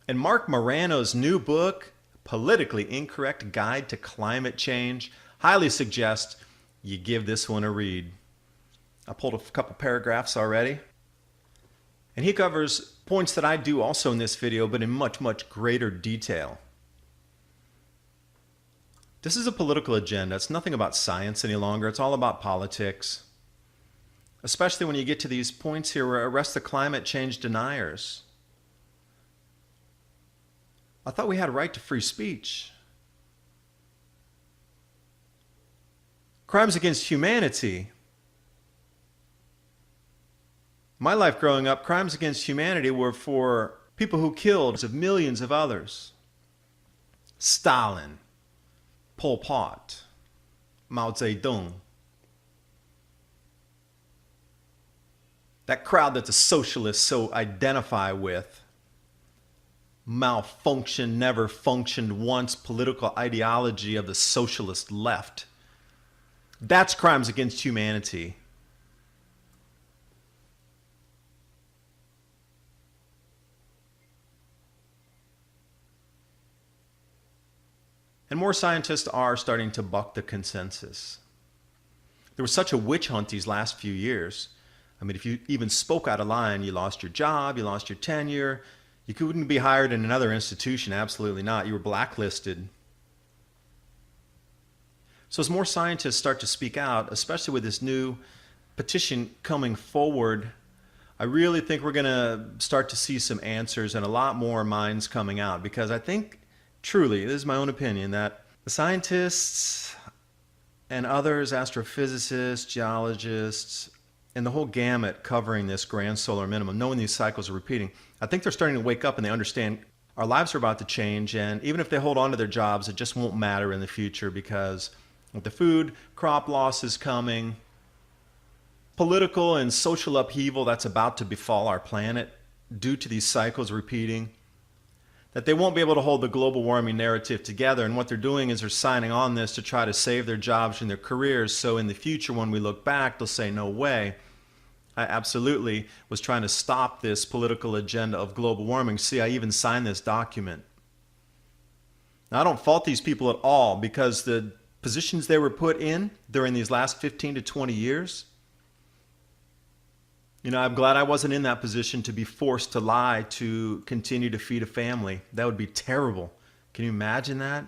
And Mark Morano's new book, Politically Incorrect Guide to Climate Change, highly suggest you give this one a read. I pulled a couple paragraphs already. And he covers points that I do also in this video, but in much, much greater detail. This is a political agenda. It's nothing about science any longer. It's all about politics. Especially when you get to these points here where arrest the climate change deniers. I thought we had a right to free speech. Crimes against humanity. My life growing up, crimes against humanity were for people who killed millions of others. Stalin, Pol Pot, Mao Zedong. That crowd that the socialists so identify with. Malfunction, never functioned once political ideology of the socialist left. That's crimes against humanity. And more scientists are starting to buck the consensus. There was such a witch hunt these last few years. I mean, if you even spoke out of line, you lost your job, you lost your tenure, you couldn't be hired in another institution, absolutely not. You were blacklisted. So as more scientists start to speak out, especially with this new petition coming forward, I really think we're going to start to see some answers and a lot more minds coming out, because I think truly, this is my own opinion, that the scientists and others, astrophysicists, geologists, and the whole gamut covering this grand solar minimum, knowing these cycles are repeating, I think they're starting to wake up and they understand our lives are about to change, and even if they hold on to their jobs, it just won't matter in the future, because with the food crop loss is coming, political and social upheaval that's about to befall our planet due to these cycles repeating, that they won't be able to hold the global warming narrative together. And what they're doing is they're signing on this to try to save their jobs and their careers. So in the future, when we look back, they'll say, no way. I absolutely was trying to stop this political agenda of global warming. See, I even signed this document. Now, I don't fault these people at all, because the positions they were put in during these last 15 to 20 years, I'm glad I wasn't in that position to be forced to lie to continue to feed a family. That would be terrible. Can you imagine that?